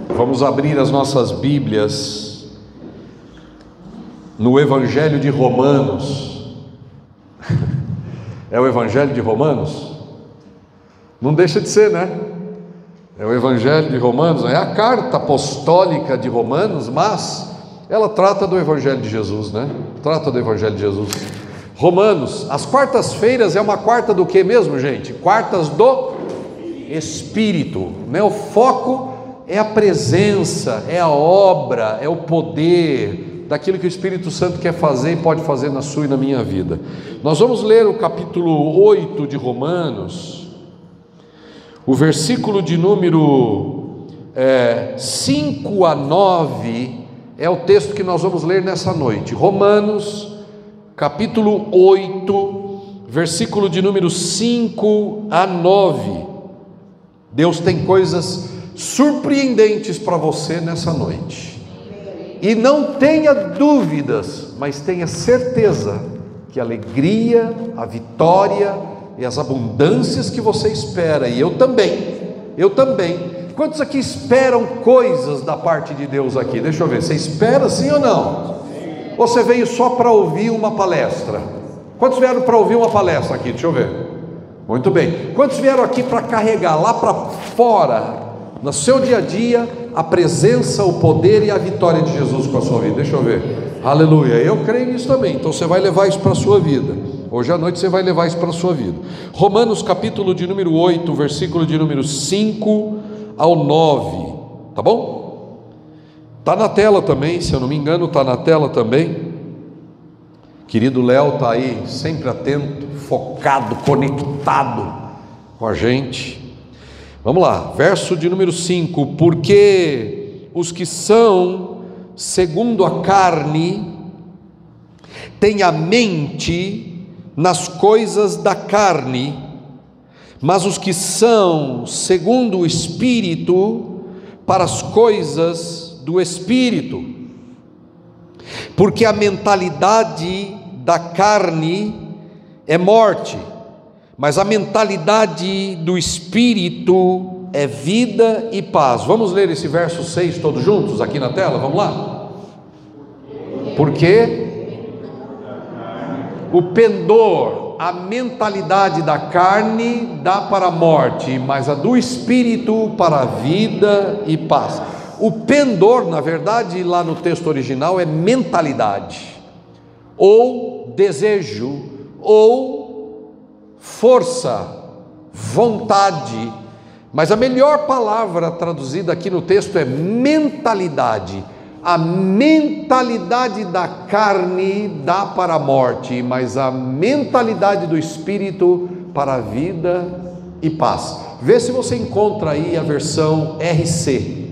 Vamos abrir as nossas Bíblias no Evangelho de Romanos. É o Evangelho de Romanos? Não deixa de ser, né? É o Evangelho de Romanos, é a carta apostólica de Romanos, mas ela trata do Evangelho de Jesus, né? Trata do Evangelho de Jesus. Romanos, as quartas-feiras é uma quarta do que mesmo, gente? Quartas do Espírito, né? O foco é a presença, é a obra, é o poder daquilo que o Espírito Santo quer fazer e pode fazer na sua e na minha vida. Nós vamos ler o capítulo 8 de Romanos, o versículo de número 5 a 9, é o texto que nós vamos ler nessa noite. Romanos, capítulo 8, versículo de número 5 a 9. Deus tem coisas surpreendentes para você nessa noite, e não tenha dúvidas, mas tenha certeza que a alegria, a vitória e as abundâncias que você espera, e eu também, quantos aqui esperam coisas da parte de Deus aqui? Deixa eu ver, você espera sim ou não? Ou você veio só para ouvir uma palestra? Quantos vieram para ouvir uma palestra aqui? Deixa eu ver. Muito bem. Quantos vieram aqui para carregar lá para fora, no seu dia a dia, a presença, o poder e a vitória de Jesus com a sua vida? Deixa eu ver. Aleluia. Eu creio nisso também. Então você vai levar isso para a sua vida. Hoje à noite você vai levar isso para a sua vida. Romanos capítulo de número 8, versículo de número 5 ao 9. Tá bom? Está na tela também, se eu não me engano, está na tela também. Querido Léo está aí, sempre atento, focado, conectado com a gente. Vamos lá, verso de número 5: porque os que são segundo a carne têm a mente nas coisas da carne, mas os que são segundo o Espírito, para as coisas do Espírito. Porque a mentalidade da carne é morte, mas a mentalidade do Espírito é vida e paz. Vamos ler esse verso 6 todos juntos aqui na tela? Vamos lá. Porque o pendor, a mentalidade da carne dá para a morte, mas a do Espírito para a vida e paz. O pendor, na verdade, lá no texto original é mentalidade, ou desejo, ou força, vontade, mas a melhor palavra traduzida aqui no texto é mentalidade. A mentalidade da carne dá para a morte, mas a mentalidade do Espírito para a vida e paz. Vê se você encontra aí a versão RC,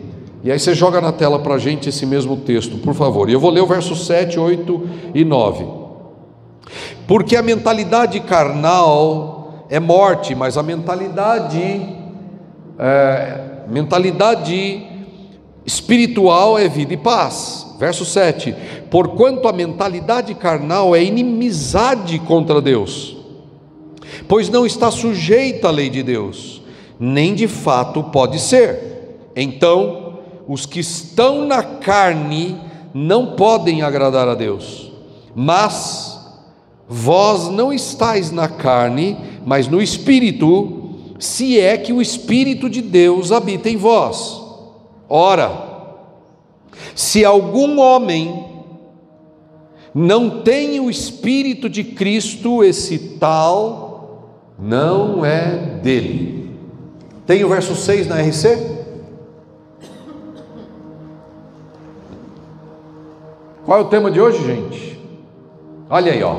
e aí você joga na tela para a gente esse mesmo texto, por favor. E eu vou ler o verso 7, 8 e 9. Porque a mentalidade carnal é morte, mas a mentalidade espiritual é vida e paz. Verso 7: porquanto a mentalidade carnal é inimizade contra Deus, pois não está sujeita à lei de Deus, nem de fato pode ser. Então, os que estão na carne não podem agradar a Deus. Mas vós não estáis na carne, mas no Espírito, se é que o Espírito de Deus habita em vós. Ora, se algum homem não tem o Espírito de Cristo, esse tal não é dele. Tem o verso 6 na RC? Qual é o tema de hoje, gente? Olha aí, ó.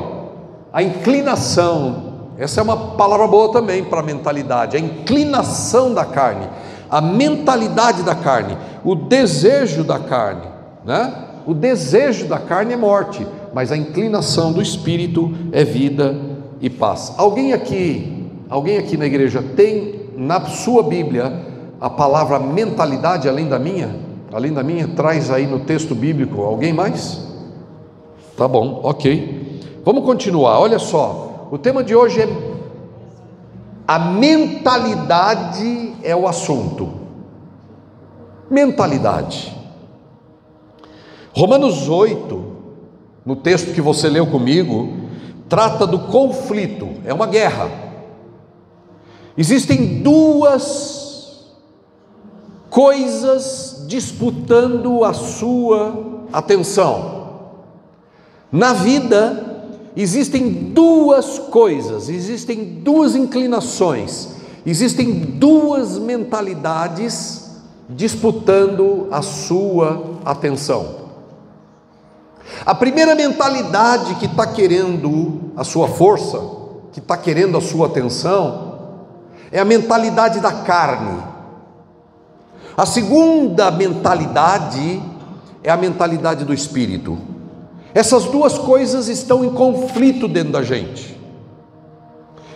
A inclinação. Essa é uma palavra boa também para a mentalidade. A inclinação da carne, a mentalidade da carne, o desejo da carne, né? O desejo da carne é morte, mas a inclinação do Espírito é vida e paz. Alguém aqui na igreja tem na sua Bíblia a palavra mentalidade além da minha? Além da minha, traz aí no texto bíblico. Alguém mais? Tá bom, ok. Vamos continuar, olha só. O tema de hoje é a mentalidade é o assunto. Mentalidade. Romanos 8, no texto que você leu comigo, trata do conflito, é uma guerra. Existem duas coisas disputando a sua atenção. Na vida, existem duas coisas, existem duas inclinações, existem duas mentalidades disputando a sua atenção. A primeira mentalidade que está querendo a sua força, que está querendo a sua atenção, é a mentalidade da carne. A segunda mentalidade é a mentalidade do espírito. Essas duas coisas estão em conflito dentro da gente.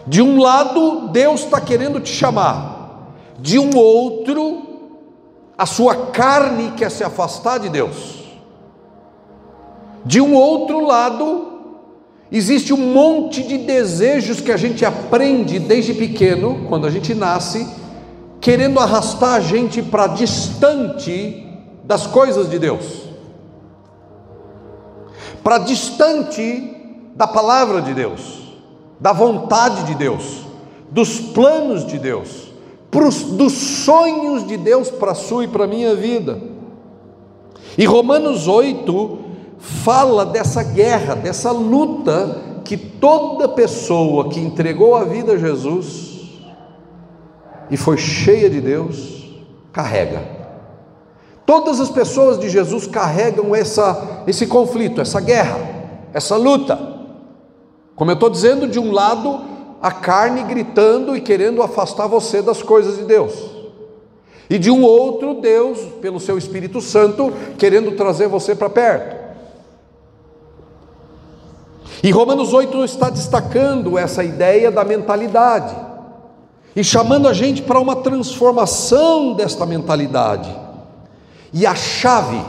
De um lado, Deus está querendo te chamar. De um outro, a sua carne quer se afastar de Deus. De um outro lado, existe um monte de desejos que a gente aprende desde pequeno, quando a gente nasce, querendo arrastar a gente para distante das coisas de Deus, para distante da palavra de Deus, da vontade de Deus, dos planos de Deus, dos sonhos de Deus para a sua e para a minha vida. E Romanos 8 fala dessa guerra, dessa luta que toda pessoa que entregou a vida a Jesus e foi cheia de Deus, carrega. Todas as pessoas de Jesus carregam esse conflito, essa guerra, essa luta. Como eu estou dizendo, de um lado, a carne gritando e querendo afastar você das coisas de Deus. E de um outro, Deus, pelo seu Espírito Santo, querendo trazer você para perto. E Romanos 8 está destacando essa ideia da mentalidade e chamando a gente para uma transformação desta mentalidade. E a chave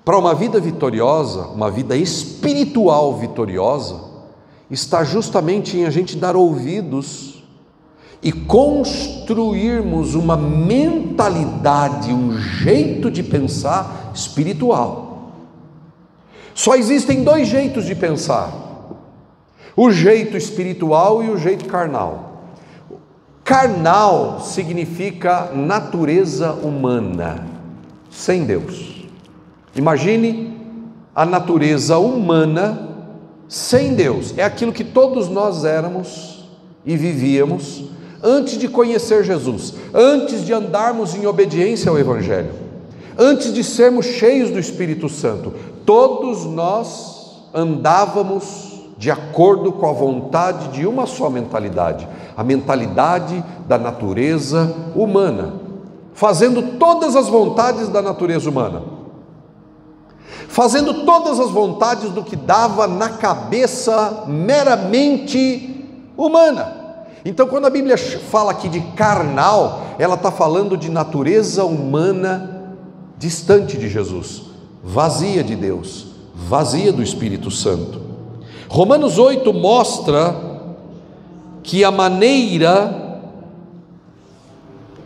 para uma vida vitoriosa, uma vida espiritual vitoriosa, está justamente em a gente dar ouvidos e construirmos uma mentalidade, um jeito de pensar espiritual. Só existem dois jeitos de pensar: o jeito espiritual e o jeito carnal. Carnal significa natureza humana, sem Deus. Imagine a natureza humana sem Deus. É aquilo que todos nós éramos e vivíamos antes de conhecer Jesus, antes de andarmos em obediência ao Evangelho, antes de sermos cheios do Espírito Santo. Todos nós andávamos de acordo com a vontade de uma só mentalidade, a mentalidade da natureza humana, fazendo todas as vontades da natureza humana, fazendo todas as vontades do que dava na cabeça meramente humana. Então, quando a Bíblia fala aqui de carnal, ela está falando de natureza humana distante de Jesus, vazia de Deus, vazia do Espírito Santo. Romanos 8 mostra que a maneira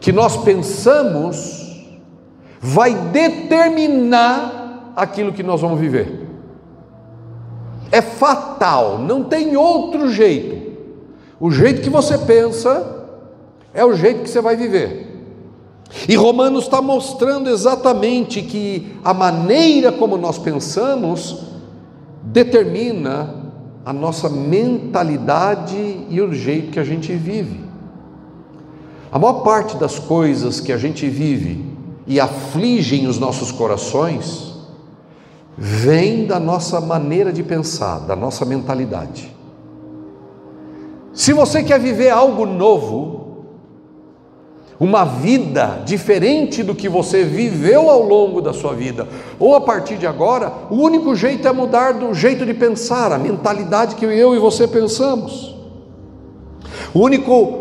que nós pensamos vai determinar aquilo que nós vamos viver. É fatal, não tem outro jeito. O jeito que você pensa é o jeito que você vai viver. E Romanos está mostrando exatamente que a maneira como nós pensamos determina a nossa mentalidade e o jeito que a gente vive. A maior parte das coisas que a gente vive e afligem os nossos corações vem da nossa maneira de pensar, da nossa mentalidade. Se você quer viver algo novo, uma vida diferente do que você viveu ao longo da sua vida, ou a partir de agora, o único jeito é mudar do jeito de pensar, a mentalidade que eu e você pensamos.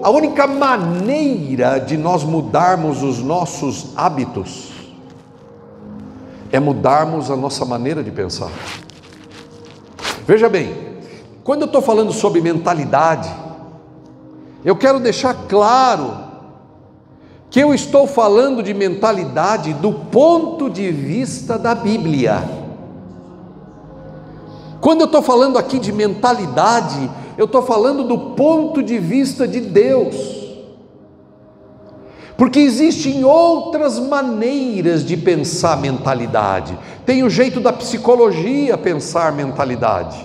A única maneira de nós mudarmos os nossos hábitos é mudarmos a nossa maneira de pensar. Veja bem, quando eu estou falando sobre mentalidade, eu quero deixar claro que eu estou falando de mentalidade do ponto de vista da Bíblia. Quando eu estou falando aqui de mentalidade, eu estou falando do ponto de vista de Deus, porque existem outras maneiras de pensar mentalidade. Tem o jeito da psicologia pensar mentalidade,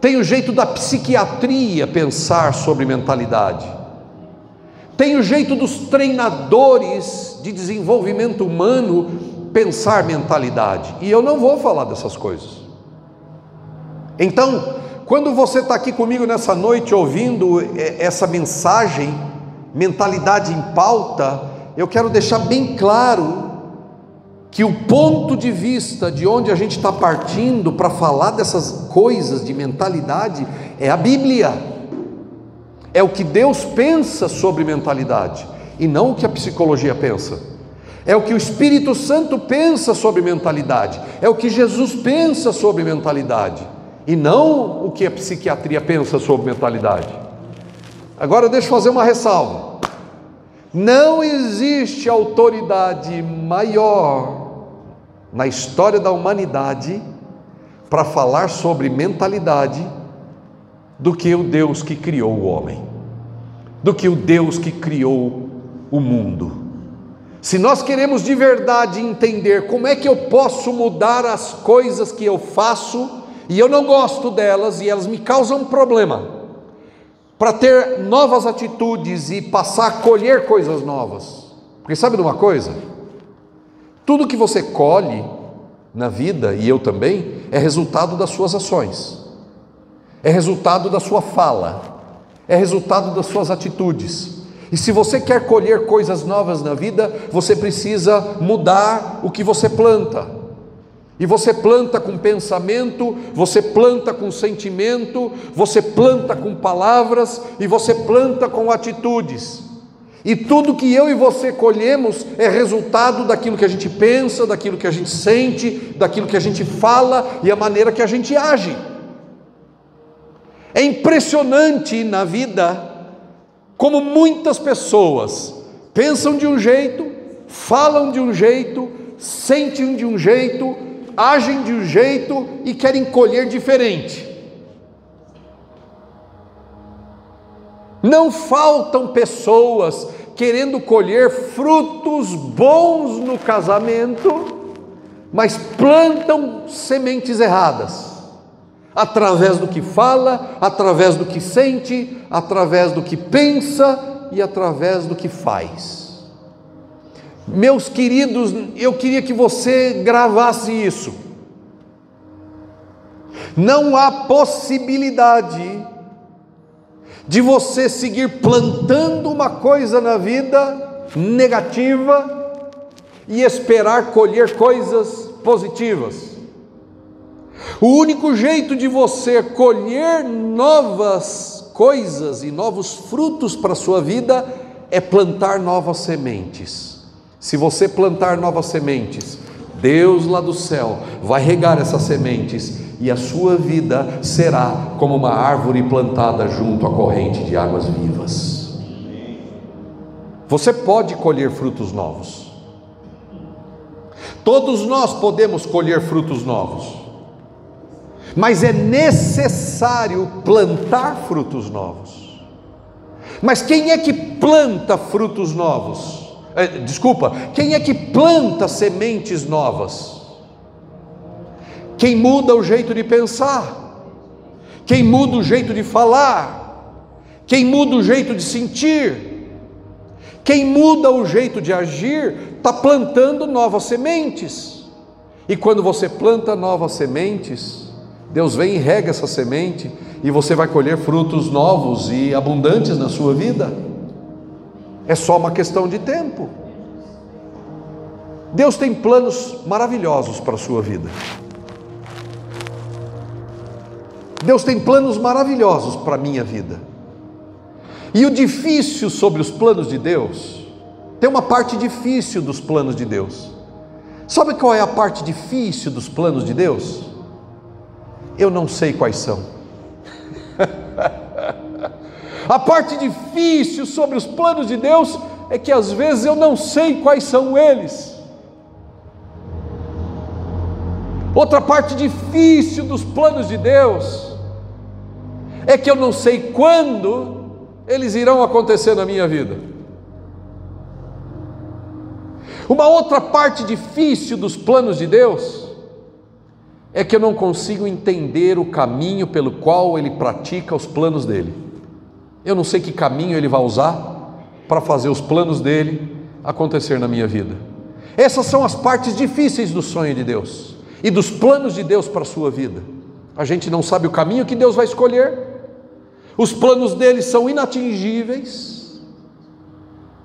tem o jeito da psiquiatria pensar sobre mentalidade, tem o jeito dos treinadores de desenvolvimento humano pensar mentalidade, e eu não vou falar dessas coisas. Então, quando você está aqui comigo nessa noite ouvindo essa mensagem, mentalidade em pauta, eu quero deixar bem claro que o ponto de vista de onde a gente está partindo para falar dessas coisas de mentalidade é a Bíblia. É o que Deus pensa sobre mentalidade, e não o que a psicologia pensa. É o que o Espírito Santo pensa sobre mentalidade, é o que Jesus pensa sobre mentalidade, e não o que a psiquiatria pensa sobre mentalidade. Agora deixa eu fazer uma ressalva. Não existe autoridade maior na história da humanidade para falar sobre mentalidade do que o Deus que criou o homem, do que o Deus que criou o mundo. Se nós queremos de verdade entender como é que eu posso mudar as coisas que eu faço e eu não gosto delas e elas me causam problema, para ter novas atitudes e passar a colher coisas novas. Porque sabe de uma coisa? Tudo que você colhe na vida, e eu também, é resultado das suas ações, é resultado da sua fala, é resultado das suas atitudes. E se você quer colher coisas novas na vida, você precisa mudar o que você planta. E você planta com pensamento, você planta com sentimento, você planta com palavras e você planta com atitudes. E tudo que eu e você colhemos é resultado daquilo que a gente pensa, daquilo que a gente sente, daquilo que a gente fala e a maneira que a gente age. É impressionante na vida como muitas pessoas pensam de um jeito, falam de um jeito, sentem de um jeito, agem de um jeito e querem colher diferente. Não faltam pessoas querendo colher frutos bons no casamento, mas plantam sementes erradas, através do que fala, através do que sente, através do que pensa e através do que faz. Meus queridos, eu queria que você gravasse isso. Não há possibilidade de você seguir plantando uma coisa na vida negativa e esperar colher coisas positivas. O único jeito de você colher novas coisas e novos frutos para a sua vida é plantar novas sementes. Se você plantar novas sementes, Deus lá do céu vai regar essas sementes e a sua vida será como uma árvore plantada junto à corrente de águas vivas. Você pode colher frutos novos. Todos nós podemos colher frutos novos, mas é necessário plantar frutos novos. Mas quem é que planta frutos novos? Quem é que planta sementes novas? Quem muda o jeito de pensar, quem muda o jeito de falar, quem muda o jeito de sentir, quem muda o jeito de agir, está plantando novas sementes. E quando você planta novas sementes, Deus vem e rega essa semente, e você vai colher frutos novos e abundantes na sua vida. É só uma questão de tempo. Deus tem planos maravilhosos para a sua vida. Deus tem planos maravilhosos para a minha vida. E o difícil sobre os planos de Deus, tem uma parte difícil dos planos de Deus. Sabe qual é a parte difícil dos planos de Deus? Eu não sei quais são. A parte difícil sobre os planos de Deus é que às vezes eu não sei quais são eles. Outra parte difícil dos planos de Deus é que eu não sei quando eles irão acontecer na minha vida. Uma outra parte difícil dos planos de Deus é que eu não consigo entender o caminho pelo qual Ele pratica os planos dele. Eu não sei que caminho Ele vai usar para fazer os planos dele acontecer na minha vida. Essas são as partes difíceis do sonho de Deus e dos planos de Deus para a sua vida. A gente não sabe o caminho que Deus vai escolher, os planos dele são inatingíveis,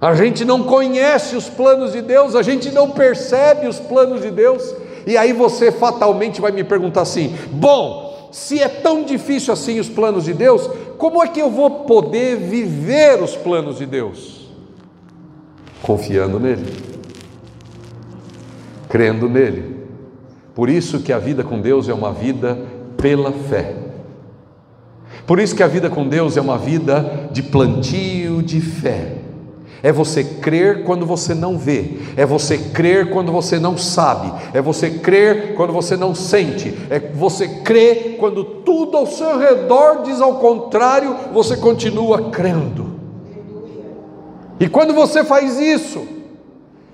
a gente não conhece os planos de Deus, a gente não percebe os planos de Deus, e aí você fatalmente vai me perguntar assim: bom, se é tão difícil assim os planos de Deus, como é que eu vou poder viver os planos de Deus? Confiando nele, crendo nele. Por isso que a vida com Deus é uma vida pela fé. Por isso que a vida com Deus é uma vida de plantio de fé. É você crer quando você não vê, é você crer quando você não sabe, é você crer quando você não sente, é você crer quando tudo ao seu redor diz ao contrário, você continua crendo. E quando você faz isso,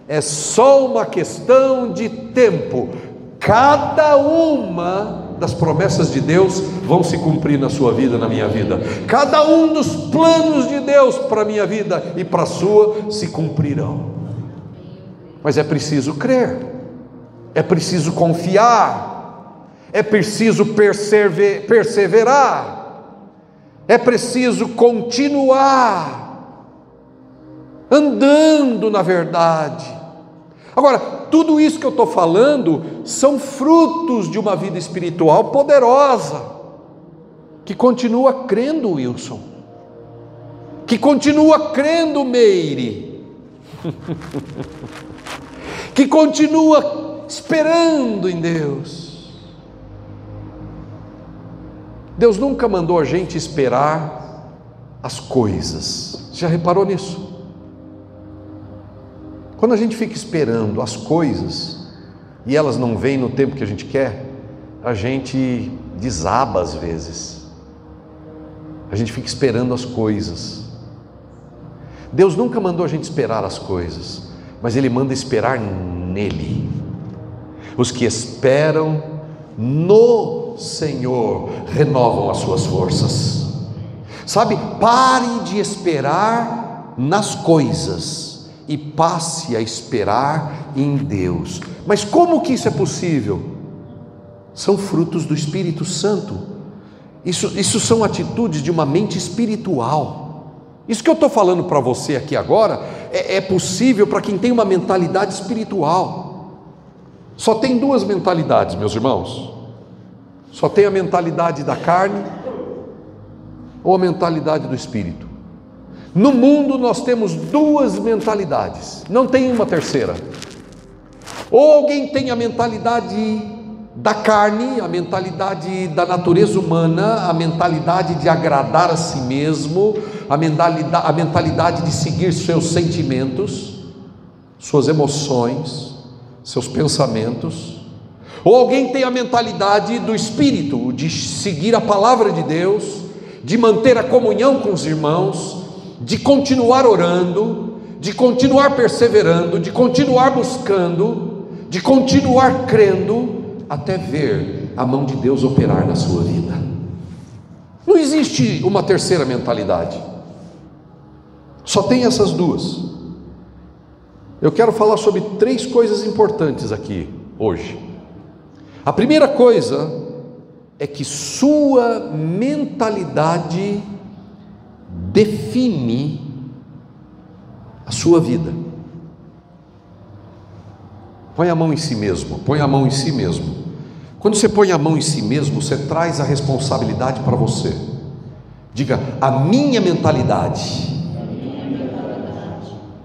é só uma questão de tempo. Cada uma das promessas de Deus vão se cumprir na sua vida, na minha vida. Cada um dos planos de Deus para a minha vida e para a sua se cumprirão. Mas é preciso crer, é preciso confiar, é preciso perseverar, é preciso continuar andando na verdade. Agora, tudo isso que eu estou falando são frutos de uma vida espiritual poderosa, que continua crendo, Wilson, que continua crendo, Meire, que continua esperando em Deus. Deus nunca mandou a gente esperar as coisas. Já reparou nisso? Quando a gente fica esperando as coisas e elas não vêm no tempo que a gente quer, a gente desaba às vezes. A gente fica esperando as coisas. Deus nunca mandou a gente esperar as coisas, mas Ele manda esperar nele. Os que esperam no Senhor renovam as suas forças. Sabe, pare de esperar nas coisas e passe a esperar em Deus. Mas como que isso é possível? São frutos do Espírito Santo. Isso são atitudes de uma mente espiritual. Isso que eu estou falando para você aqui agora é possível para quem tem uma mentalidade espiritual. Só tem duas mentalidades, meus irmãos. Só tem a mentalidade da carne ou a mentalidade do Espírito. No mundo nós temos duas mentalidades, não tem uma terceira. Ou alguém tem a mentalidade da carne, a mentalidade da natureza humana, a mentalidade de agradar a si mesmo, a mentalidade de seguir seus sentimentos, suas emoções, seus pensamentos. Ou alguém tem a mentalidade do Espírito, de seguir a palavra de Deus, de manter a comunhão com os irmãos, de continuar orando, de continuar perseverando, de continuar buscando, de continuar crendo, até ver a mão de Deus operar na sua vida. Não existe uma terceira mentalidade, só tem essas duas. Eu quero falar sobre três coisas importantes aqui hoje. A primeira coisa é que sua mentalidade define a sua vida. Põe a mão em si mesmo, põe a mão em si mesmo. Quando você põe a mão em si mesmo, você traz a responsabilidade para você. Diga: a minha mentalidade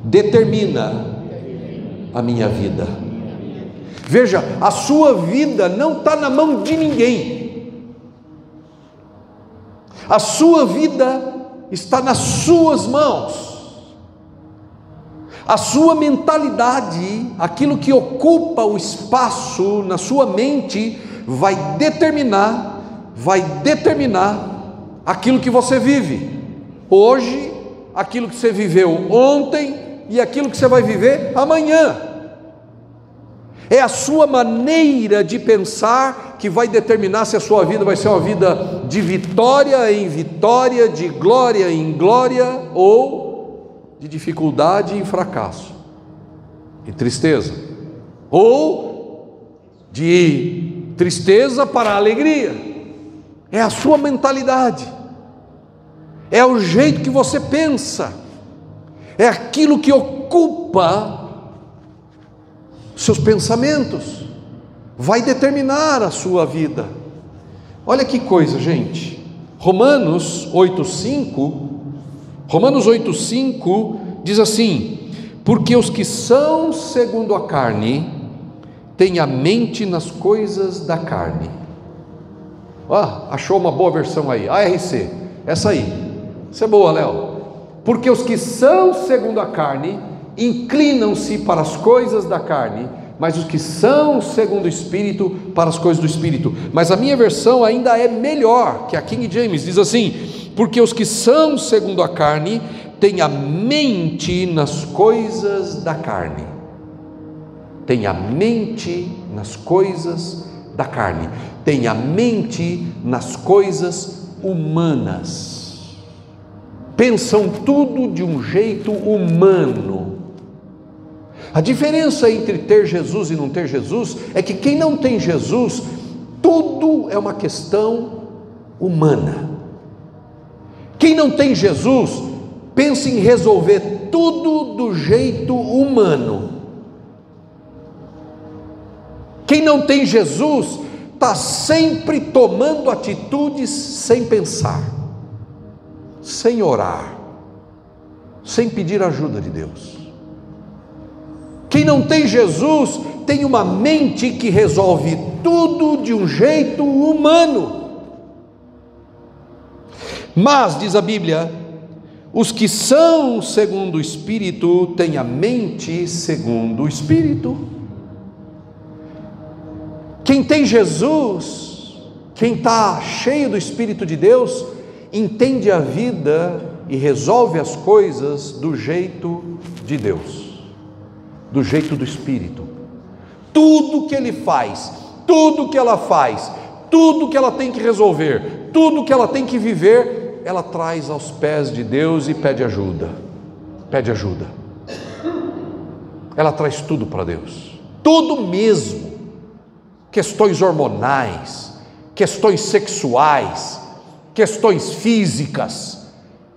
determina a minha vida. Veja, a sua vida não está na mão de ninguém. A sua vida está nas suas mãos. A sua mentalidade, aquilo que ocupa o espaço na sua mente, vai determinar aquilo que você vive hoje, aquilo que você viveu ontem e aquilo que você vai viver amanhã. É a sua maneira de pensar que vai determinar se a sua vida vai ser uma vida de vitória em vitória, de glória em glória, ou de dificuldade em fracasso, e tristeza, ou de tristeza para alegria. É a sua mentalidade, é o jeito que você pensa, é aquilo que ocupa seus pensamentos, vai determinar a sua vida. Olha que coisa, gente. Romanos 8,5 diz assim: porque os que são segundo a carne têm a mente nas coisas da carne. Achou uma boa versão aí, ARC, essa aí, essa é boa, Léo. Porque os que são segundo a carne inclinam-se para as coisas da carne, mas os que são segundo o Espírito, para as coisas do Espírito. Mas a minha versão ainda é melhor, que a King James diz assim: porque os que são segundo a carne têm a mente nas coisas da carne. Tem a mente nas coisas da carne, tem a mente nas coisas humanas, pensam tudo de um jeito humano. A diferença entre ter Jesus e não ter Jesus é que quem não tem Jesus, tudo é uma questão humana. Quem não tem Jesus, pensa em resolver tudo do jeito humano. Quem não tem Jesus, está sempre tomando atitudes sem pensar, sem orar, sem pedir ajuda de Deus. Quem não tem Jesus tem uma mente que resolve tudo de um jeito humano. Mas, diz a Bíblia, os que são segundo o Espírito têm a mente segundo o Espírito. Quem tem Jesus, quem está cheio do Espírito de Deus, entende a vida e resolve as coisas do jeito de Deus, do jeito do Espírito. Tudo que ele faz, tudo que ela faz, tudo que ela tem que resolver, tudo que ela tem que viver, ela traz aos pés de Deus e pede ajuda. Pede ajuda. Ela traz tudo para Deus, tudo mesmo. Questões hormonais, questões sexuais, questões físicas,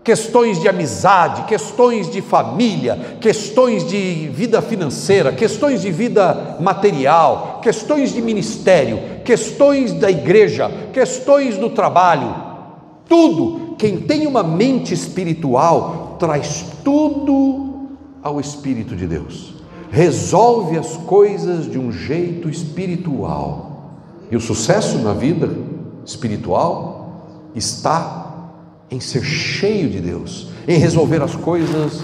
questões de amizade, questões de família, questões de vida financeira, questões de vida material, questões de ministério, questões da igreja, questões do trabalho, tudo. Quem tem uma mente espiritual traz tudo ao Espírito de Deus, resolve as coisas de um jeito espiritual. E o sucesso na vida espiritual está em ser cheio de Deus, em resolver as coisas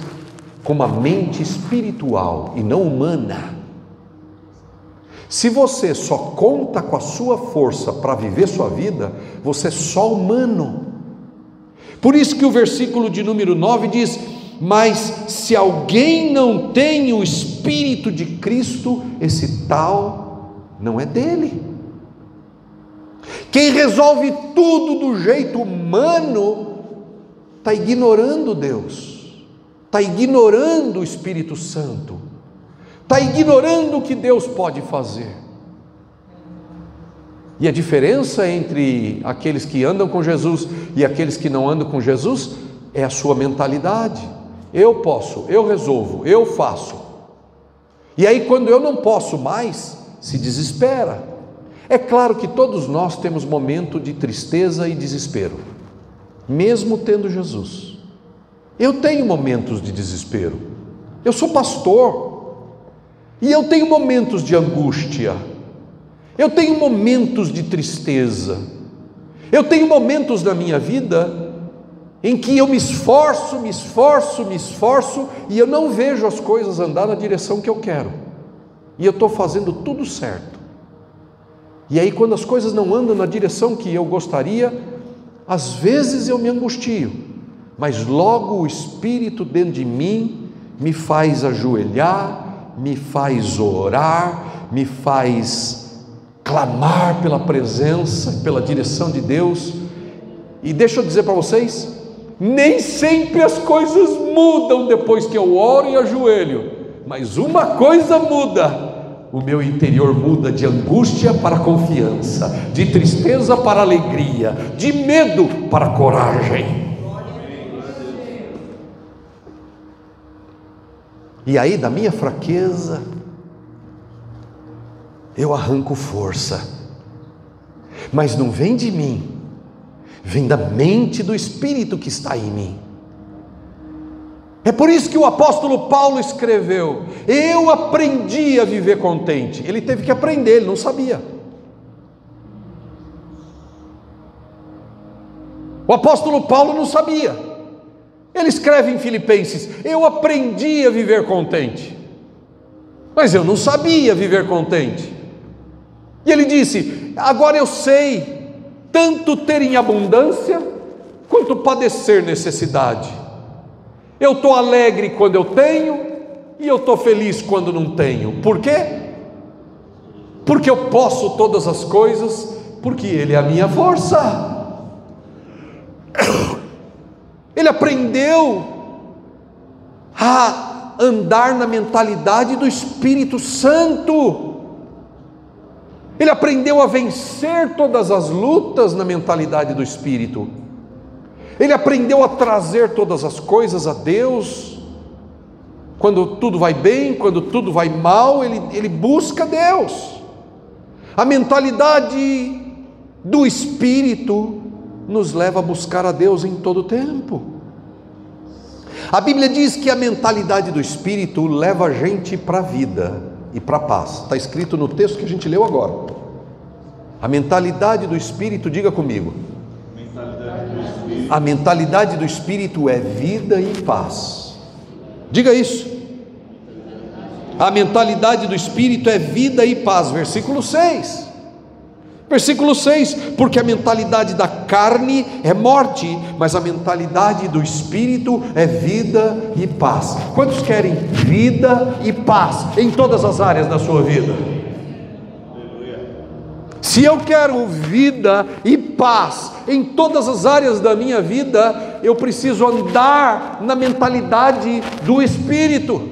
com uma mente espiritual e não humana. Se você só conta com a sua força para viver sua vida, você é só humano. Por isso que o versículo de número 9 diz: mas se alguém não tem o Espírito de Cristo, esse tal não é dele. Quem resolve tudo do jeito humano está ignorando Deus, está ignorando o Espírito Santo, está ignorando o que Deus pode fazer. E a diferença entre aqueles que andam com Jesus e aqueles que não andam com Jesus é a sua mentalidade. Eu posso, eu resolvo, eu faço. E aí, quando eu não posso mais, se desespera. É claro que todos nós temos momento de tristeza e desespero, mesmo tendo Jesus. Eu tenho momentos de desespero. Eu sou pastor e eu tenho momentos de angústia. Eu tenho momentos de tristeza. Eu tenho momentos na minha vida em que eu me esforço e eu não vejo as coisas andar na direção que eu quero, e eu estou fazendo tudo certo. E aí, quando as coisas não andam na direção que eu gostaria, às vezes eu me angustio, mas logo o Espírito dentro de mim me faz ajoelhar, me faz orar, me faz clamar pela presença, pela direção de Deus. E deixa eu dizer para vocês, nem sempre as coisas mudam depois que eu oro e ajoelho, mas uma coisa muda: o meu interior muda de angústia para confiança, de tristeza para alegria, de medo para coragem. E aí, da minha fraqueza, eu arranco força, mas não vem de mim, vem da mente do Espírito que está em mim. É por isso que o apóstolo Paulo escreveu: eu aprendi a viver contente. Ele teve que aprender, ele não sabia. O apóstolo Paulo não sabia. Ele escreve em Filipenses: eu aprendi a viver contente, mas eu não sabia viver contente. E ele disse: agora eu sei tanto ter em abundância, quanto padecer necessidade. Eu estou alegre quando eu tenho, e eu estou feliz quando não tenho. Por quê? Porque eu posso todas as coisas, porque Ele é a minha força. Ele aprendeu a andar na mentalidade do Espírito Santo. Ele aprendeu a vencer todas as lutas na mentalidade do Espírito. Ele aprendeu a trazer todas as coisas a Deus. Quando tudo vai bem, quando tudo vai mal, ele busca Deus. A mentalidade do Espírito nos leva a buscar a Deus em todo tempo. A Bíblia diz que a mentalidade do Espírito leva a gente para a vida e para a paz. Está escrito no texto que a gente leu agora. A mentalidade do Espírito, diga comigo. A mentalidade do Espírito é vida e paz. Diga isso. A mentalidade do Espírito é vida e paz. Versículo 6. Versículo 6: porque a mentalidade da carne é morte, mas a mentalidade do Espírito é vida e paz. Quantos querem vida e paz em todas as áreas da sua vida? Se eu quero vida e paz em todas as áreas da minha vida, eu preciso andar na mentalidade do Espírito.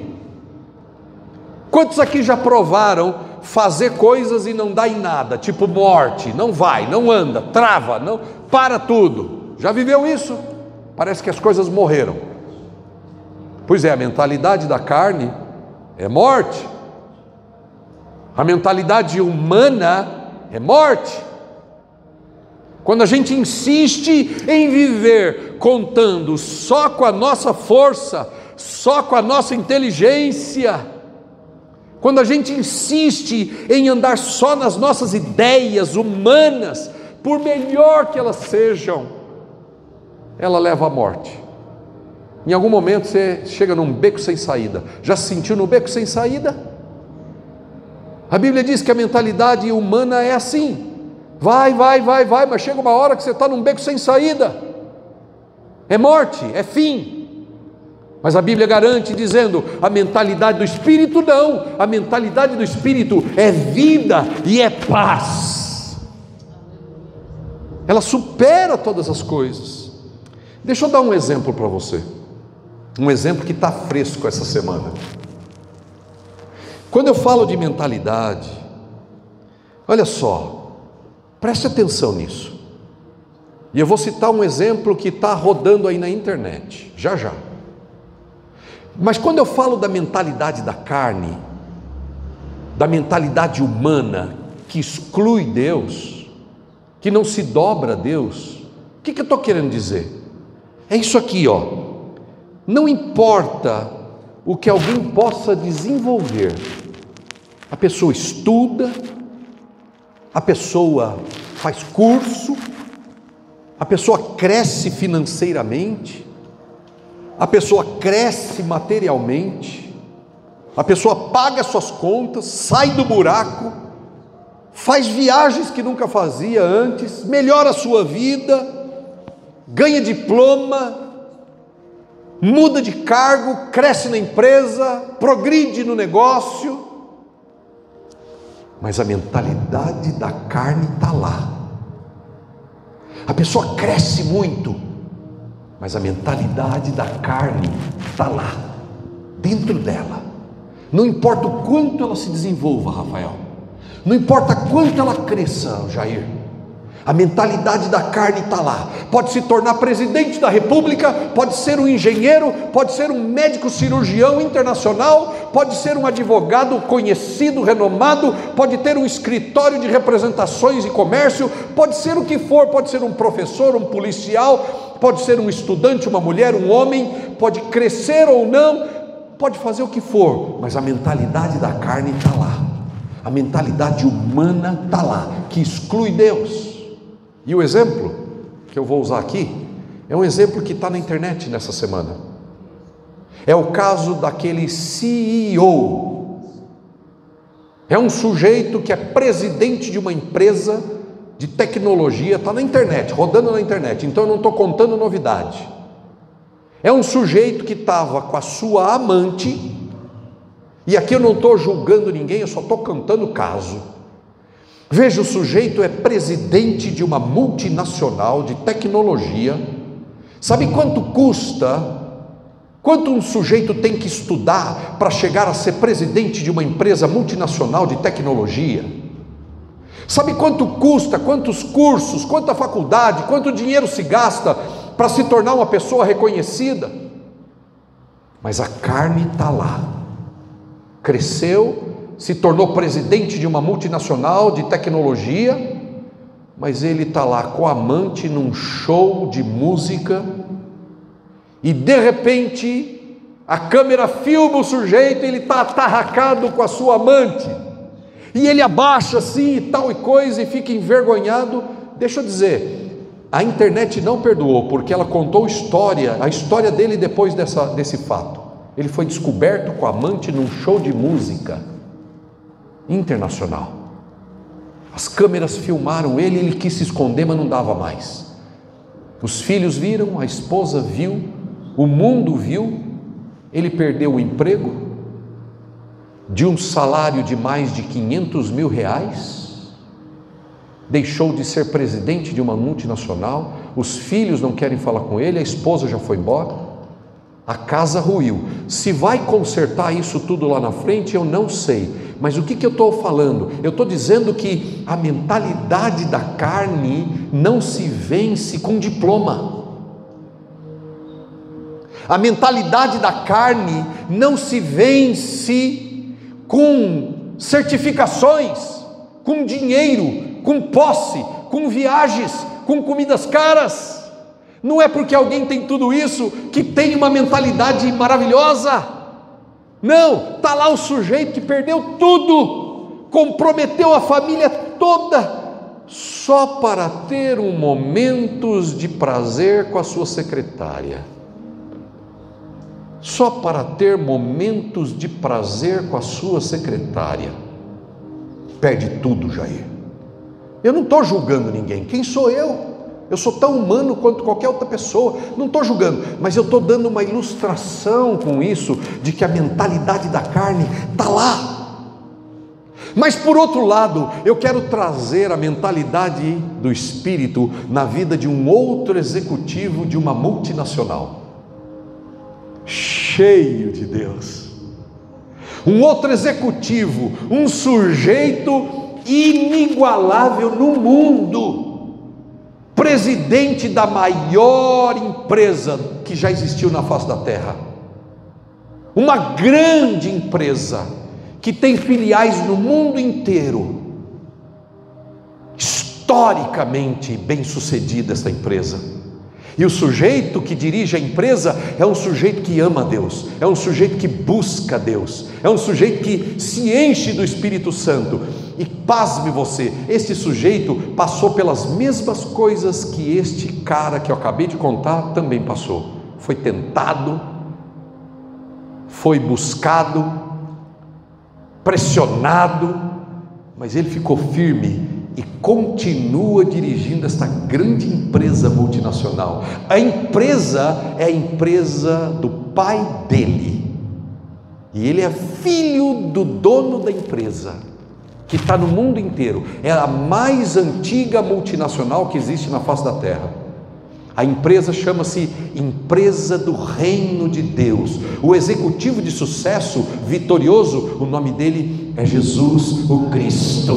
Quantos aqui já provaram fazer coisas e não dá em nada, tipo morte, não vai, não anda, trava, não, para tudo? Já viveu isso? Parece que as coisas morreram. Pois é, a mentalidade da carne é morte, a mentalidade humana é morte. Quando a gente insiste em viver contando só com a nossa força, só com a nossa inteligência, quando a gente insiste em andar só nas nossas ideias humanas, por melhor que elas sejam, ela leva à morte. Em algum momento você chega num beco sem saída. Já se sentiu no beco sem saída? A Bíblia diz que a mentalidade humana é assim: vai, mas chega uma hora que você está num beco sem saída. É morte, é fim. Mas a Bíblia garante dizendo: a mentalidade do Espírito não, a mentalidade do Espírito é vida e é paz. Ela supera todas as coisas. Deixa eu dar um exemplo para você, um exemplo que está fresco essa semana. Quando eu falo de mentalidade, olha só, preste atenção nisso. E eu vou citar um exemplo que está rodando aí na internet, já. Mas quando eu falo da mentalidade da carne, da mentalidade humana que exclui Deus, que não se dobra a Deus, o que eu estou querendo dizer? É isso aqui, ó. Não importa o que alguém possa desenvolver, a pessoa estuda, a pessoa faz curso, a pessoa cresce financeiramente, a pessoa cresce materialmente, a pessoa paga suas contas, sai do buraco, faz viagens que nunca fazia antes, melhora a sua vida, ganha diploma, muda de cargo, cresce na empresa, progride no negócio, mas a mentalidade da carne está lá. A pessoa cresce muito, mas a mentalidade da carne está lá, dentro dela. Não importa o quanto ela se desenvolva, Rafael, não importa quanto ela cresça, Jair, a mentalidade da carne está lá. Pode se tornar presidente da república, pode ser um engenheiro, pode ser um médico cirurgião internacional, pode ser um advogado conhecido, renomado, pode ter um escritório de representações e comércio, pode ser o que for, pode ser um professor, um policial, pode ser um estudante, uma mulher, um homem, pode crescer ou não, pode fazer o que for, mas a mentalidade da carne está lá, a mentalidade humana está lá, que exclui Deus. E o exemplo que eu vou usar aqui é um exemplo que está na internet nessa semana. É o caso daquele CEO. É um sujeito que é presidente de uma empresa de tecnologia, está na internet, rodando na internet, então eu não estou contando novidade. É um sujeito que estava com a sua amante, e aqui eu não estou julgando ninguém, eu só estou contando o caso. Veja, o sujeito é presidente de uma multinacional de tecnologia. Sabe quanto custa? Quanto um sujeito tem que estudar para chegar a ser presidente de uma empresa multinacional de tecnologia? Sabe quanto custa, quantos cursos, quanta faculdade, quanto dinheiro se gasta para se tornar uma pessoa reconhecida? Mas a carne está lá, cresceu, se tornou presidente de uma multinacional de tecnologia, mas ele está lá com a amante num show de música, e de repente a câmera filma o sujeito, ele está atarracado com a sua amante, e ele abaixa assim e tal e coisa, e fica envergonhado. Deixa eu dizer, a internet não perdoou, porque ela contou a história dele depois desse fato. Ele foi descoberto com a amante num show de música internacional. As câmeras filmaram ele, ele quis se esconder, mas não dava mais. Os filhos viram, a esposa viu, o mundo viu. Ele perdeu o emprego de um salário de mais de 500 mil reais, deixou de ser presidente de uma multinacional, os filhos não querem falar com ele, a esposa já foi embora, a casa ruiu. Se vai consertar isso tudo lá na frente, eu não sei. Mas o que eu estou falando? Eu estou dizendo que a mentalidade da carne não se vence com diploma. A mentalidade da carne não se vence com certificações, com dinheiro, com posse, com viagens, com comidas caras. Não é porque alguém tem tudo isso que tem uma mentalidade maravilhosa. Não, está lá o sujeito que perdeu tudo, comprometeu a família toda, só para ter momentos de prazer com a sua secretária, só para ter momentos de prazer com a sua secretária. Perde tudo, Jair. Eu não estou julgando ninguém, quem sou eu? Eu sou tão humano quanto qualquer outra pessoa, não estou julgando, mas eu estou dando uma ilustração com isso, de que a mentalidade da carne está lá. Mas por outro lado, eu quero trazer a mentalidade do Espírito na vida de um outro executivo de uma multinacional, cheio de Deus. Um outro executivo, um sujeito inigualável no mundo, presidente da maior empresa que já existiu na face da terra, uma grande empresa que tem filiais no mundo inteiro, historicamente bem sucedida essa empresa, E o sujeito que dirige a empresa é um sujeito que ama Deus, é um sujeito que busca Deus, é um sujeito que se enche do Espírito Santo. E pasme você, este sujeito passou pelas mesmas coisas que este cara que eu acabei de contar também passou. Foi tentado, foi buscado, pressionado, mas ele ficou firme e continua dirigindo esta grande empresa multinacional. A empresa é a empresa do pai dele, e ele é filho do dono da empresa, que está no mundo inteiro. É a mais antiga multinacional que existe na face da terra. A empresa chama-se Empresa do Reino de Deus. O executivo de sucesso, vitorioso, o nome dele é Jesus o Cristo.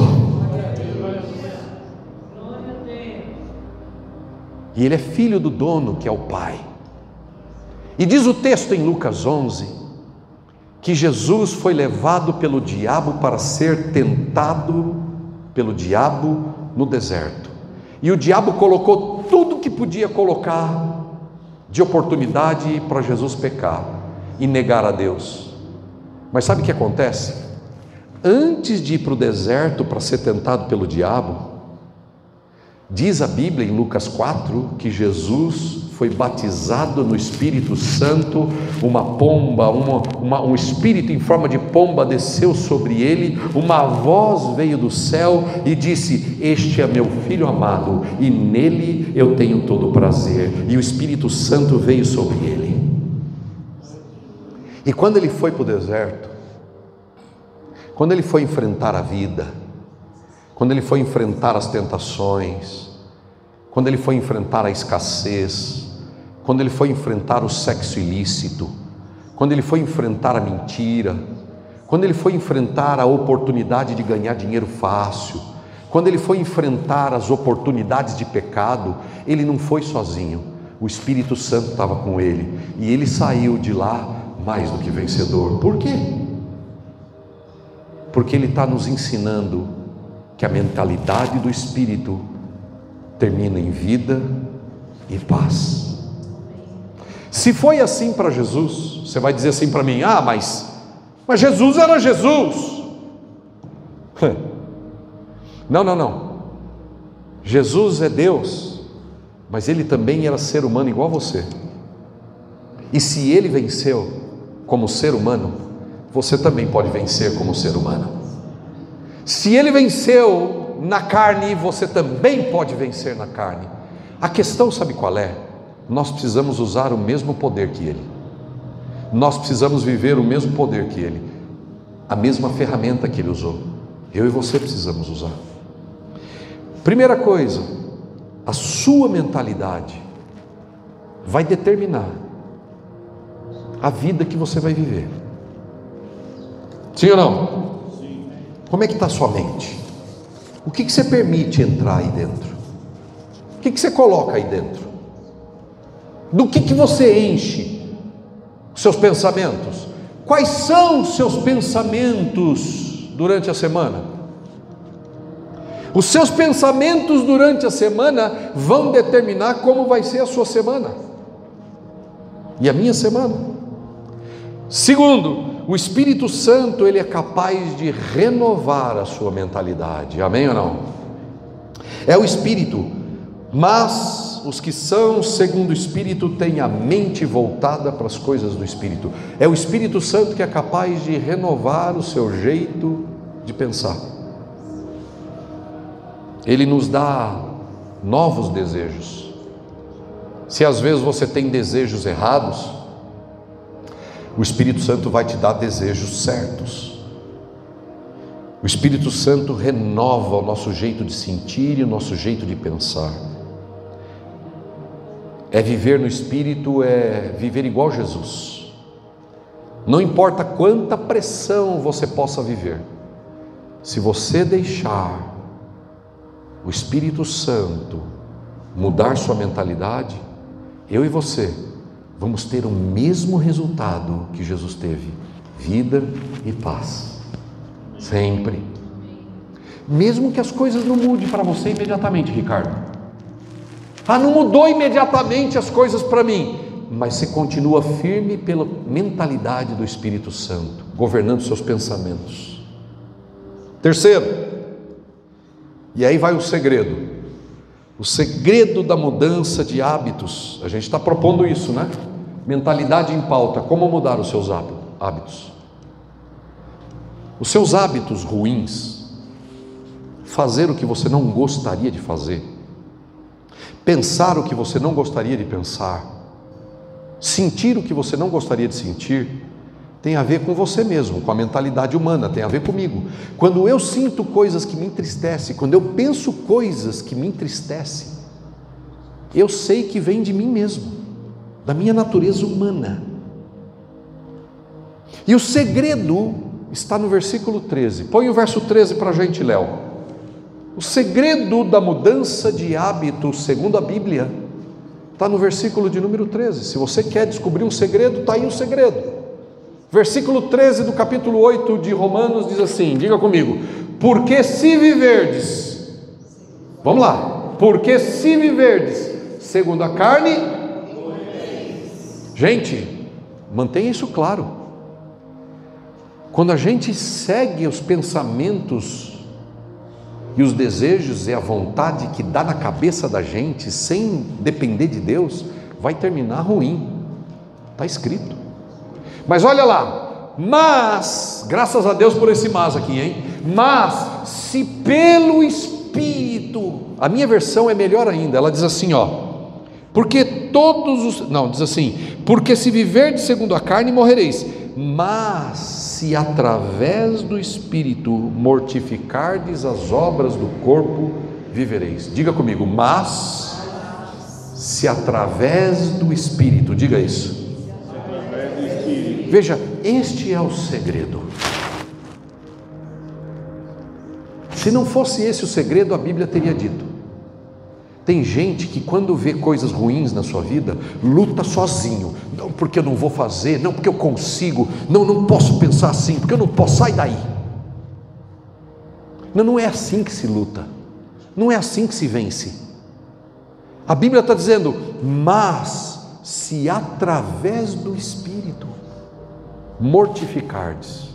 E ele é filho do dono, que é o Pai. E diz o texto em Lucas 11, que Jesus foi levado pelo diabo para ser tentado pelo diabo no deserto. E o diabo colocou tudo que podia colocar de oportunidade para Jesus pecar e negar a Deus. Mas sabe o que acontece? Antes de ir para o deserto para ser tentado pelo diabo, diz a Bíblia em Lucas 4 que Jesus foi batizado no Espírito Santo, uma pomba, um espírito em forma de pomba desceu sobre ele, uma voz veio do céu e disse: este é meu filho amado e nele eu tenho todo o prazer. E o Espírito Santo veio sobre ele. E quando ele foi para o deserto, quando ele foi enfrentar a vida, quando ele foi enfrentar as tentações, quando ele foi enfrentar a escassez, quando ele foi enfrentar o sexo ilícito, quando ele foi enfrentar a mentira, quando ele foi enfrentar a oportunidade de ganhar dinheiro fácil, quando ele foi enfrentar as oportunidades de pecado, ele não foi sozinho. O Espírito Santo estava com ele e ele saiu de lá mais do que vencedor. Por quê? Porque ele está nos ensinando que a mentalidade do Espírito termina em vida e paz. Se foi assim para Jesus, você vai dizer assim para mim: ah, mas Jesus era Jesus. Não. Jesus é Deus, mas ele também era ser humano igual a você. E se ele venceu como ser humano, você também pode vencer como ser humano. Se ele venceu na carne, você também pode vencer na carne. A questão, sabe qual é? Nós precisamos usar o mesmo poder que ele. Nós precisamos viver o mesmo poder que ele. A mesma ferramenta que ele usou. Eu e você precisamos usar. Primeira coisa, a sua mentalidade vai determinar a vida que você vai viver. Sim ou não? Como é que está a sua mente? O que você permite entrar aí dentro? O que você coloca aí dentro? Do que você enche os seus pensamentos? Quais são os seus pensamentos durante a semana? Os seus pensamentos durante a semana vão determinar como vai ser a sua semana e a minha semana. Segundo, o Espírito Santo, ele é capaz de renovar a sua mentalidade. Amém ou não? É o Espírito, mas os que são segundo o Espírito têm a mente voltada para as coisas do Espírito. É o Espírito Santo que é capaz de renovar o seu jeito de pensar. Ele nos dá novos desejos. Se às vezes você tem desejos errados, o Espírito Santo vai te dar desejos certos. O Espírito Santo renova o nosso jeito de sentir e o nosso jeito de pensar. É viver no Espírito, é viver igual Jesus. Não importa quanta pressão você possa viver, se você deixar o Espírito Santo mudar sua mentalidade, eu e você vamos ter o mesmo resultado que Jesus teve: vida e paz, sempre. Mesmo que as coisas não mudem para você imediatamente, Ricardo. Ah, não mudou imediatamente as coisas para mim, mas você continua firme pela mentalidade do Espírito Santo, governando seus pensamentos. Terceiro, e aí vai o segredo da mudança de hábitos. A gente está propondo isso, né? Mentalidade em pauta, como mudar os seus hábitos. Os seus hábitos ruins, fazer o que você não gostaria de fazer, pensar o que você não gostaria de pensar, sentir o que você não gostaria de sentir, tem a ver com você mesmo, com a mentalidade humana, tem a ver comigo. Quando eu sinto coisas que me entristecem, quando eu penso coisas que me entristecem, eu sei que vem de mim mesmo, da minha natureza humana. E o segredo está no versículo 13. Põe o verso 13 para a gente, Léo. O segredo da mudança de hábito, segundo a Bíblia, está no versículo de número 13. Se você quer descobrir um segredo, está aí o segredo. Versículo 13 do capítulo 8 de Romanos diz assim, diga comigo: porque se viverdes, vamos lá, porque se viverdes segundo a carne, gente, mantenha isso claro. Quando a gente segue os pensamentos e os desejos e a vontade que dá na cabeça da gente, sem depender de Deus, vai terminar ruim, está escrito. Mas olha lá, mas, graças a Deus por esse mas aqui, hein? Mas, se pelo Espírito, a minha versão é melhor ainda, ela diz assim, ó, porque diz assim, porque se viverdes segundo a carne, morrereis, mas se através do Espírito mortificardes as obras do corpo, vivereis. Diga comigo, mas se através do Espírito, diga isso. Veja, este é o segredo. Se não fosse esse o segredo, a Bíblia teria dito. Tem gente que quando vê coisas ruins na sua vida, luta sozinho. Não, porque eu não vou fazer, não, porque eu consigo, não posso pensar assim, porque eu não posso, sai daí. Não é assim que se luta, não é assim que se vence. A Bíblia está dizendo, mas se através do Espírito mortificardes,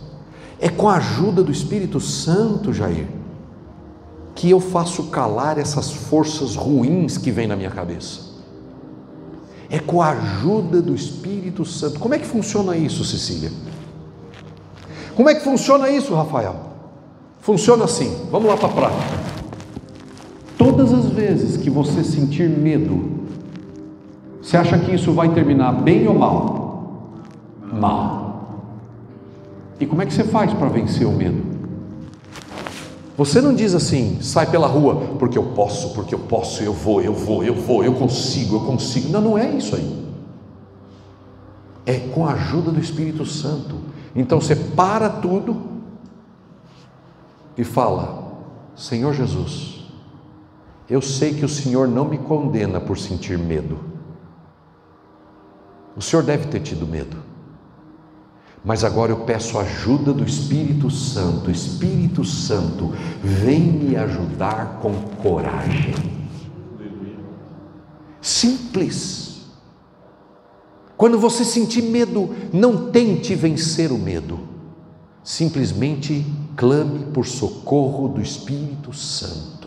é com a ajuda do Espírito Santo, Jair, que eu faço calar essas forças ruins que vêm na minha cabeça. É com a ajuda do Espírito Santo. Como é que funciona isso, Cecília? Como é que funciona isso, Rafael? Funciona assim, vamos lá para a prática. Todas as vezes que você sentir medo, você acha que isso vai terminar bem ou mal? Mal. E como é que você faz para vencer o medo? Você não diz assim, sai pela rua, porque eu posso, eu vou, eu consigo. Não é isso aí. É com a ajuda do Espírito Santo. Então você para tudo e fala, Senhor Jesus, eu sei que o Senhor não me condena por sentir medo. O Senhor deve ter tido medo. Mas agora eu peço a ajuda do Espírito Santo. Espírito Santo, vem me ajudar com coragem. Simples. Quando você sentir medo, não tente vencer o medo. Simplesmente clame por socorro do Espírito Santo.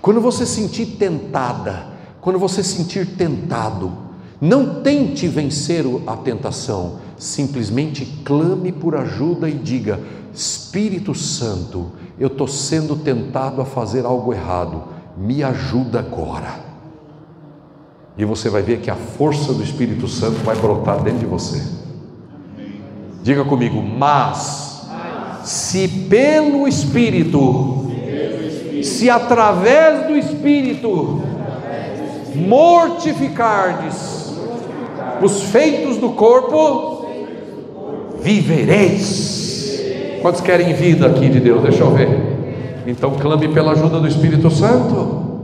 Quando você sentir tentada, quando você sentir tentado, não tente vencer a tentação. Simplesmente clame por ajuda e diga, Espírito Santo, eu estou sendo tentado a fazer algo errado, me ajuda agora. E você vai ver que a força do Espírito Santo vai brotar dentro de você. Diga comigo, mas se pelo Espírito, se através do Espírito mortificardes os feitos do corpo, vivereis. Quantos querem vida aqui de Deus? Deixa eu ver. Então clame pela ajuda do Espírito Santo.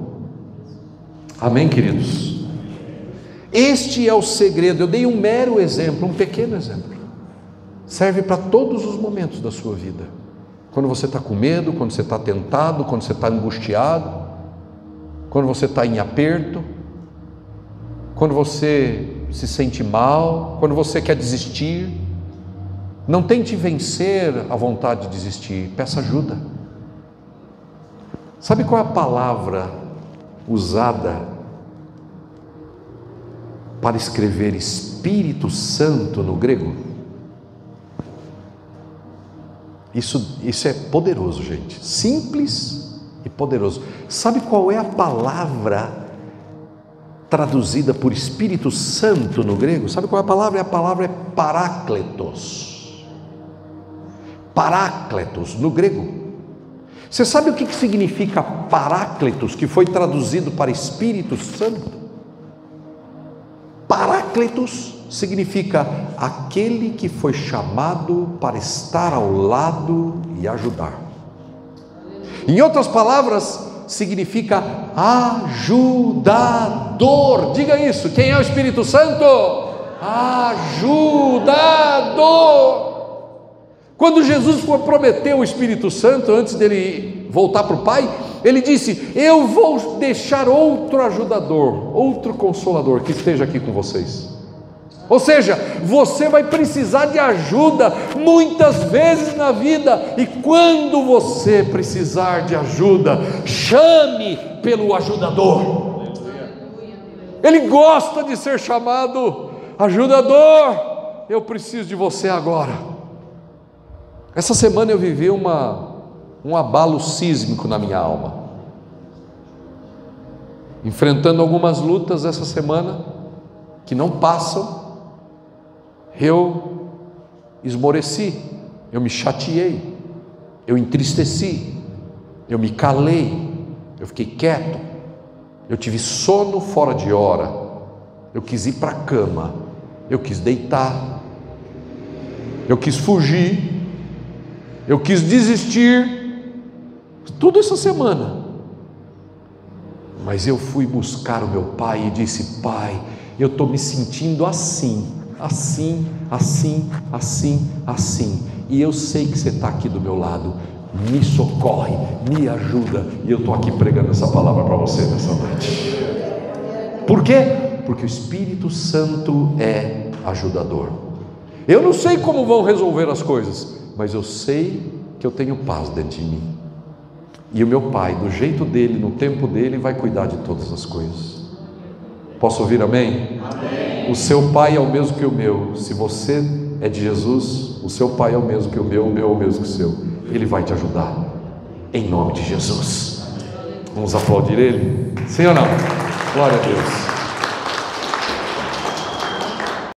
Amém, queridos? Este é o segredo. Eu dei um mero exemplo, um pequeno exemplo. Serve para todos os momentos da sua vida. Quando você está com medo, quando você está tentado, quando você está angustiado. quando você está em aperto, quando você se sente mal, quando você quer desistir. Não tente vencer a vontade de desistir, peça ajuda. Sabe qual é a palavra usada para escrever Espírito Santo no grego? Isso é poderoso, gente. Simples e poderoso. Sabe qual é a palavra traduzida por Espírito Santo no grego? Sabe qual é a palavra? A palavra é parácletos. Parácletos no grego. Você sabe o que significa parácletos, que foi traduzido para Espírito Santo? Parácletos significa aquele que foi chamado para estar ao lado e ajudar. Em outras palavras, significa ajudador. Diga isso. Quem é o Espírito Santo? Ajudador. Quando Jesus foi prometer o Espírito Santo, antes dele voltar para o Pai, ele disse: eu vou deixar outro ajudador, outro consolador que esteja aqui com vocês. Ou seja, você vai precisar de ajuda muitas vezes na vida, e quando você precisar de ajuda, chame pelo ajudador. Ele gosta de ser chamado ajudador. Eu preciso de você agora. Essa semana eu vivi um abalo sísmico na minha alma, enfrentando algumas lutas essa semana que não passam. Eu esmoreci, eu me chateei, eu entristeci, eu me calei, eu fiquei quieto, eu tive sono fora de hora, eu quis ir para a cama, eu quis deitar, eu quis fugir, eu quis desistir, tudo essa semana. Mas eu fui buscar o meu pai e disse: Pai, eu estou me sentindo assim, e eu sei que você está aqui do meu lado, me socorre, me ajuda, e eu estou aqui pregando essa palavra para você nessa noite. Por quê? Porque o Espírito Santo é ajudador. Eu não sei como vão resolver as coisas, mas eu sei que eu tenho paz dentro de mim, e o meu pai, do jeito dele, no tempo dele, vai cuidar de todas as coisas. Posso ouvir amém? Amém. O seu pai é o mesmo que o meu. Se você é de Jesus, o seu pai é o mesmo que o meu é o mesmo que o seu. Ele vai te ajudar, em nome de Jesus. Vamos aplaudir ele? Sim ou não? Glória a Deus.